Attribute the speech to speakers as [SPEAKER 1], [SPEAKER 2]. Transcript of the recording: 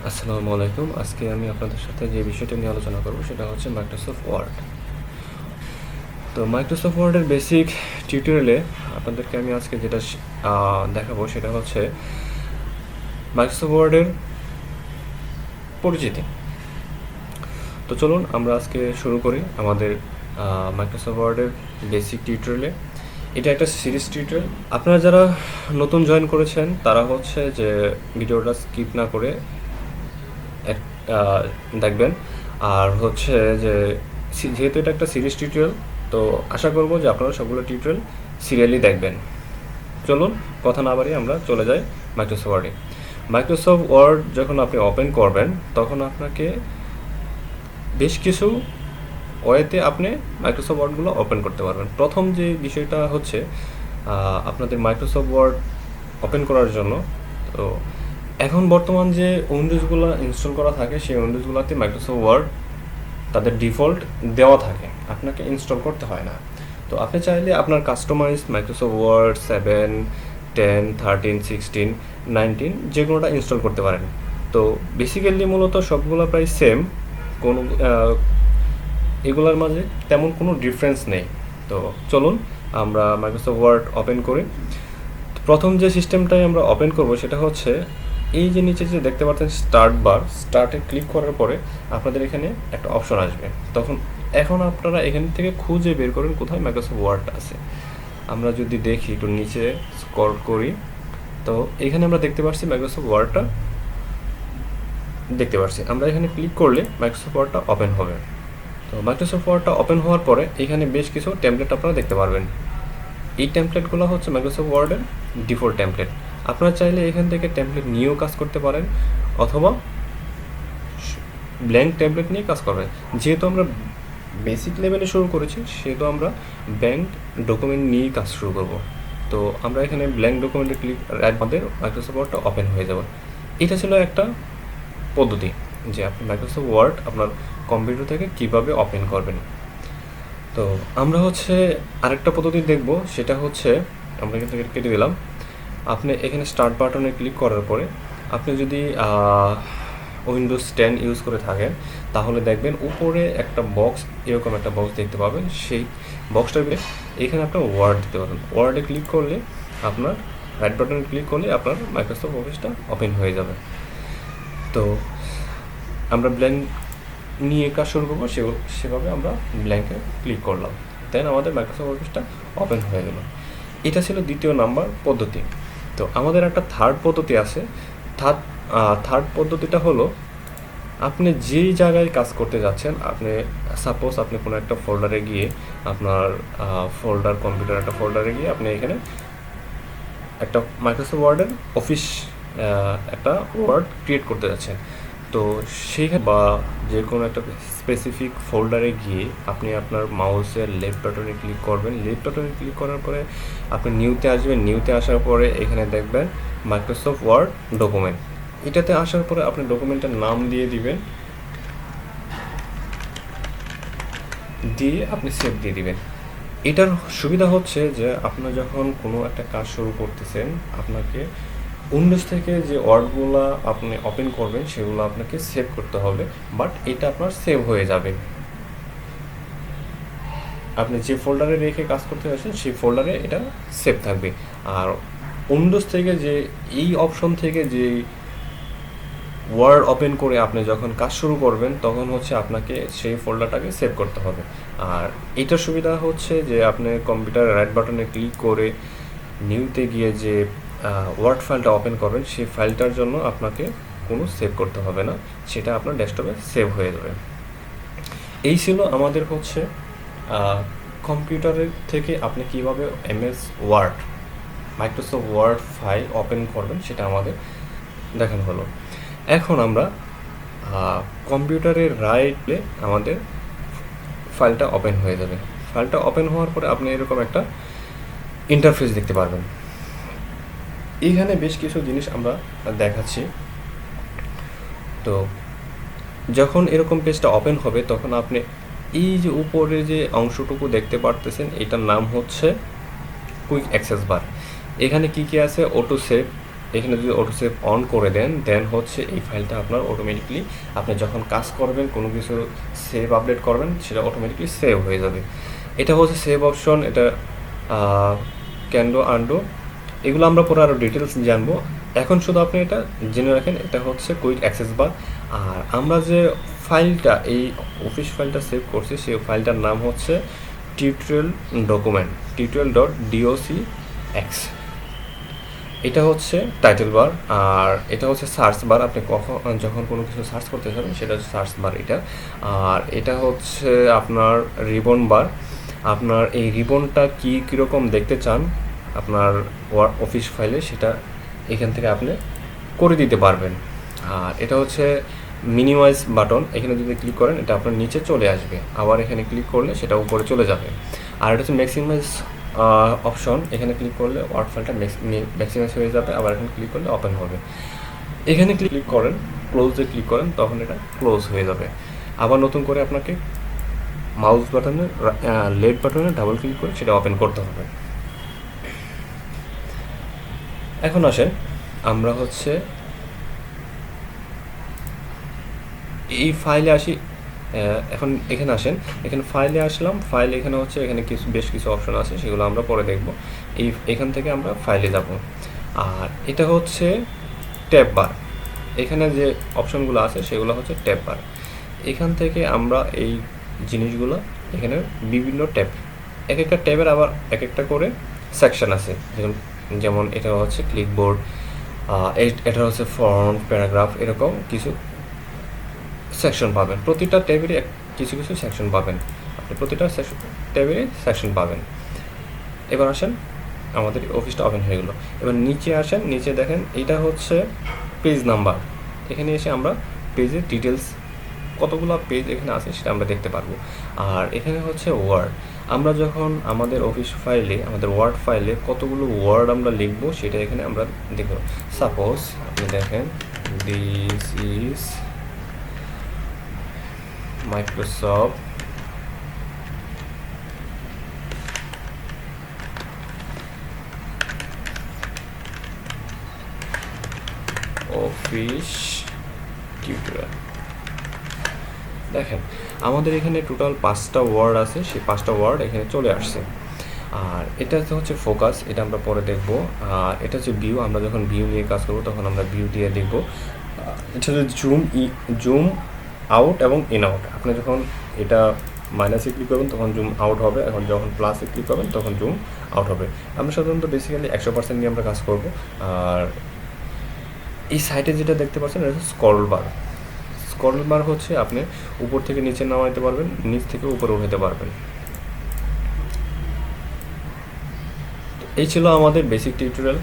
[SPEAKER 1] আসসালামু আলাইকুম। আজকে আমি আপনাদের সাথে যে বিষয়টা নিয়ে আলোচনা করব সেটা হচ্ছে মাইক্রোসফট ওয়ার্ড। তো মাইক্রোসফট ওয়ার্ডের বেসিক টিউটোরিয়ালে আপনাদেরকে আমি আজকে যেটা দেখাবো সেটা হচ্ছে মাইক্রোসফট ওয়ার্ডের পরিচিতি। তো চলুন আমরা আজকে শুরু করি আমাদের মাইক্রোসফট ওয়ার্ডের বেসিক টিউটোরিয়ালে। এটা একটা সিরিজ টিউটোরিয়াল। আপনারা যারা নতুন জয়েন করেছেন তারা হচ্ছে যে ভিডিওটা স্কিপ না করে দেখবেন। আর হচ্ছে যে যেহেতু এটা একটা সিরিজ টিউটোরিয়াল, তো আশা করব যে আপনারা সবগুলো টিউটোরিয়াল সিরিয়ালি দেখবেন। চলুন কথা না বাড়িয়ে আমরা চলে যাই মাইক্রোসফট ওয়ার্ডে। মাইক্রোসফট ওয়ার্ড যখন আপনি ওপেন করবেন তখন আপনাকে বেশ কিছু ওয়েতে আপনি মাইক্রোসফট ওয়ার্ডগুলো ওপেন করতে পারবেন। প্রথম যে বিষয়টা হচ্ছে আপনাদের মাইক্রোসফট ওয়ার্ড ওপেন করার জন্য, তো এখন বর্তমান যে উইন্ডোজগুলো ইনস্টল করা থাকে সেই উইন্ডোজগুলোতে মাইক্রোসফট ওয়ার্ড তাদের ডিফল্ট দেওয়া থাকে, আপনাকে ইনস্টল করতে হয় না। তো আপনি চাইলে আপনার কাস্টমাইজ মাইক্রোসফট ওয়ার্ড 7, 10, 13, 16, 19 যে কোনোটা ইনস্টল করতে পারেন। তো বেসিক্যালি মূলত সবগুলো প্রায় সেম, কোনো এগুলোর মাঝে তেমন কোনো ডিফারেন্স নেই। তো চলুন আমরা মাইক্রোসফট ওয়ার্ড ওপেন করি। প্রথম যে সিস্টেমটাই আমরা ওপেন করব সেটা হচ্ছে এই যে নিচে যে দেখতে পাচ্ছেন স্টার্ট বার, স্টার্টে ক্লিক করার পরে আপনাদের এখানে একটা অপশন আসবে। এখন আপনারা এখান থেকে খুঁজে বের করেন কোথায় মাইক্রোসফট ওয়ার্ড আছে। আমরা যদি দেখি একটু নিচে স্ক্রল করি, তো এখানে আমরা দেখতে পাচ্ছি মাইক্রোসফট ওয়ার্ডটা দেখতে পাচ্ছি। আমরা এখানে ক্লিক করলে মাইক্রোসফট ওয়ার্ডটা ওপেন হবে। তো মাইক্রোসফট ওয়ার্ডটা ওপেন হওয়ার পরে এখানে বেশ কিছু টেমপ্লেট আপনারা দেখতে পারবেন। এই টেমপ্লেটগুলো হচ্ছে মাইক্রোসফট ওয়ার্ডের ডিফল্ট টেমপ্লেট। আপনারা চাইলে এখান থেকে টেমপ্লেট নিয়েও কাজ করতে পারেন অথবা ব্ল্যাঙ্ক টেমপ্লেট নিয়ে কাজ করবেন। যেহেতু আমরা বেসিক লেভেলে শুরু করেছি সেহেতু আমরা ব্ল্যাঙ্ক ডকুমেন্ট নিয়েই কাজ শুরু করব। তো আমরা এখানে ব্ল্যাঙ্ক ডকুমেন্টে ক্লিক আমাদের মাইক্রোসফট ওয়ার্ডটা ওপেন হয়ে যাবে। এটা ছিল একটা পদ্ধতি যে আপনি মাইক্রোসফট ওয়ার্ড আপনার কম্পিউটার থেকে কিভাবে ওপেন করবেন। তো আমরা হচ্ছে আরেকটা পদ্ধতি দেখব, সেটা হচ্ছে আমরা এখান থেকে কেটে দিলাম। আপনি এখানে স্টার্ট বাটনে ক্লিক করার পরে আপনি যদি উইন্ডোজ 10 ইউজ করে থাকেন তাহলে দেখবেন উপরে একটা বক্স, এরকম একটা বক্স দেখতে পাবেন। সেই বক্সটার এখানে আপনার ওয়ার্ড দিতে পারেন। ওয়ার্ডে ক্লিক করলে আপনার রাইট বাটনে ক্লিক করলে আপনার মাইক্রোসফট অফিসটা ওপেন হয়ে যাবে। তো আমরা ব্ল্যাঙ্ক নিয়ে কাজ শুরু করবো, সেভাবে আমরা ব্ল্যাঙ্কে ক্লিক করলাম, দেন আমাদের মাইক্রোসফট অফিসটা ওপেন হয়ে গেল। এটা ছিল দ্বিতীয় নাম্বার পদ্ধতি। তো আমাদের একটা থার্ড পদ্ধতি আছে। থার্ড পদ্ধতিটা হলো আপনি যেই জায়গায় কাজ করতে যাচ্ছেন, আপনি সাপোজ আপনি কোনো একটা ফোল্ডারে গিয়ে আপনার কম্পিউটার একটা ফোল্ডারে গিয়ে আপনি এখানে একটা মাইক্রোসফট ওয়ার্ডের অফিস একটা ওয়ার্ড ক্রিয়েট করতে যাচ্ছেন। তো সেইখানে বা যে কোনো একটা স্পেসিফিক ফোল্ডারে গিয়ে আপনি আপনার মাউসের লেফট বাটনে ক্লিক করবেন। লেফট বাটনে ক্লিক করার পরে আপনি নিউতে আসবেন। নিউতে আসার পরে এখানে দেখবেন মাইক্রোসফট ওয়ার্ড ডকুমেন্ট। এটাতে আসার পরে আপনি ডকুমেন্টের নাম দিয়ে দিবেন, দিয়ে আপনি সেভ দিয়ে দিবেন। এটার সুবিধা হচ্ছে যে আপনি যখন কোনো একটা কাজ শুরু করতেছেন, আপনাকে উইন্ডোজ থেকে যে ওয়ার্ডগুলো আপনি ওপেন করবেন সেগুলো আপনাকে সেভ করতে হবে, বাট এটা আপনার সেভ হয়ে যাবে। আপনি যে ফোল্ডারে রেখে কাজ করতে যাচ্ছেন সেই ফোল্ডারে এটা সেভ থাকবে। আর উইন্ডোজ থেকে যে এই অপশন থেকে যে ওয়ার্ড ওপেন করে আপনি যখন কাজ শুরু করবেন তখন হচ্ছে আপনাকে সেই ফোল্ডারটাকে সেভ করতে হবে। আর এটার সুবিধা হচ্ছে যে আপনি কম্পিউটারের রাইট বাটনে ক্লিক করে নিউতে গিয়ে যে ওয়ার্ড ফাইলটা ওপেন করবেন সেই ফাইলটার জন্য আপনাকে কোনো সেভ করতে হবে না, সেটা আপনার ডেস্কটপে সেভ হয়ে যাবে। এই ছিল আমাদের হচ্ছে কম্পিউটারের থেকে আপনি কিভাবে MS Word Microsoft Word file open করবেন সেটা আমাদের দেখানো হলো। এখন আমরা কম্পিউটারের রাইটে আমাদের ফাইলটা ওপেন হয়ে যাবে। ফাইলটা ওপেন হওয়ার পরে আপনি এরকম একটা ইন্টারফেস দেখতে পারবেন। এইখানে বেশ কিছু জিনিস আমরা দেখাচ্ছি। তো যখন এরকম পেজটা ওপেন হবে তখন আপনি এই যে উপরে যে অংশটুকু দেখতে পারতেছেন এটার নাম হচ্ছে কুইক অ্যাক্সেস বার। এখানে কি কি আছে, অটো সেভ, এখানে যদি অটো সেভ অন করে দেন দেন হচ্ছে এই ফাইলটা আপনার অটোমেটিকলি আপনি যখন কাজ করবেন কোনো কিছু সেভ আপডেট করবেন সেটা অটোমেটিকলি সেভ হয়ে যাবে। এটা হচ্ছে সেভ অপশন, এটা ক্যান্ডো আন্ডো, এগুলো আমরা পরে আরও ডিটেলস জানবো। এখন শুধু আপনি এটা জেনে রাখেন এটা হচ্ছে কুইক অ্যাক্সেস বার। আর আমরা যে ফাইলটা এই অফিস ফাইলটা সেভ করছি সেই ফাইলটার নাম হচ্ছে টিউটোরিয়াল ডকুমেন্ট, tutorial.docx। এটা হচ্ছে টাইটেল বার, আর এটা হচ্ছে সার্চ বার। আপনি যখন কোনো কিছু সার্চ করতে যাবেন সেটা হচ্ছে সার্চ বার এটা। আর এটা হচ্ছে আপনার রিবন বার। আপনার এই রিবনটা কীরকম দেখতে চান আপনার অফিস ফাইলে সেটা এখান থেকে আপনি করে দিতে পারবেন। আর এটা হচ্ছে মিনিমাইজ বাটন, এখানে যদি ক্লিক করেন এটা আপনার নিচে চলে আসবে, আবার এখানে ক্লিক করলে সেটা উপরে চলে যাবে। আর এটা হচ্ছে ম্যাক্সিমাইজ অপশন, এখানে ক্লিক করলে ওয়ার্ড ফাইলটা ম্যাক্সিমাইজ হয়ে যাবে, আবার এখানে ক্লিক করলে ওপেন হবে। এখানে ক্লিক করেন, ক্লোজে ক্লিক করেন, তখন এটা ক্লোজ হয়ে যাবে। আবার নতুন করে আপনাকে মাউস বাটনে লেফট বাটনে ডাবল ক্লিক করে সেটা ওপেন করতে হবে। এখন আসেন আমরা হচ্ছে এই ফাইলে আসি। এখন এখানে আসেন, এখানে ফাইলে আসলাম, ফাইল এখানে হচ্ছে এখানে বেশ কিছু অপশন আছে সেগুলো আমরা পরে দেখব। এখান থেকে আমরা ফাইলে যাব। আর এটা হচ্ছে ট্যাব বার, এখানে যে অপশনগুলো আছে সেগুলো হচ্ছে ট্যাব বার। এখান থেকে আমরা এই জিনিসগুলো এখানে বিভিন্ন ট্যাব, এক একটা ট্যাবের আবার এক একটা করে সেকশন আছে। যেমন এটা হচ্ছে ক্লিকবোর্ড, এটা হচ্ছে ফন্ট, প্যারাগ্রাফ, এরকম কিছু সেকশন পাবেন। প্রতিটা ট্যাবেরই কিছু কিছু সেকশন পাবেন, আপনি প্রতিটা ট্যাবেরই সেকশন পাবেন। এবার আসেন, আমাদের অফিসটা ওপেন হয়ে গেলো। এবার নিচে আসেন, নিচে দেখেন এইটা হচ্ছে পেজ নাম্বার। এখানে এসে আমরা পেজের ডিটেলস কতগুলো পেজ এখানে আছে সেটা আমরা দেখতে পারবো। আর এখানে হচ্ছে ওয়ার্ড, আমরা যখন আমাদের অফিস ফাইলে আমাদের ওয়ার্ড ফাইলে কতগুলো ওয়ার্ড আমরা লিখবো সেটা এখানে আমরা দেখব। সাপোজ আপনি দেখেন this is Microsoft office tutorial. দেখেন আমাদের এখানে টোটাল 5টা ওয়ার্ড আছে, সেই 5টা ওয়ার্ড এখানে চলে আসছে। আর এটা হচ্ছে ফোকাস, এটা আমরা পরে দেখব। আর এটা হচ্ছে ভিউ, আমরা যখন ভিউ নিয়ে কাজ করবো তখন আমরা ভিউ দিয়ে দেখব। এটা হচ্ছে জুম আউট এবং ইন আউট। আপনি যখন এটা মাইনাসে ক্লিক করবেন তখন জুম আউট হবে, এখন যখন প্লাসে ক্লিক করবেন তখন জুম আউট হবে। আমরা সাধারণত বেসিক্যালি 100% নিয়ে আমরা কাজ করব। আর এই সাইটে যেটা দেখতে পাচ্ছেন এটা হচ্ছে স্ক্রল বার। স্ক্রল বার হচ্ছে আপনি উপর থেকে নিচে নামাইতে পারবেন, নিচ থেকে উপরে উঠাতে পারবেন। এই ছিল আমাদের বেসিক টিউটোরিয়াল।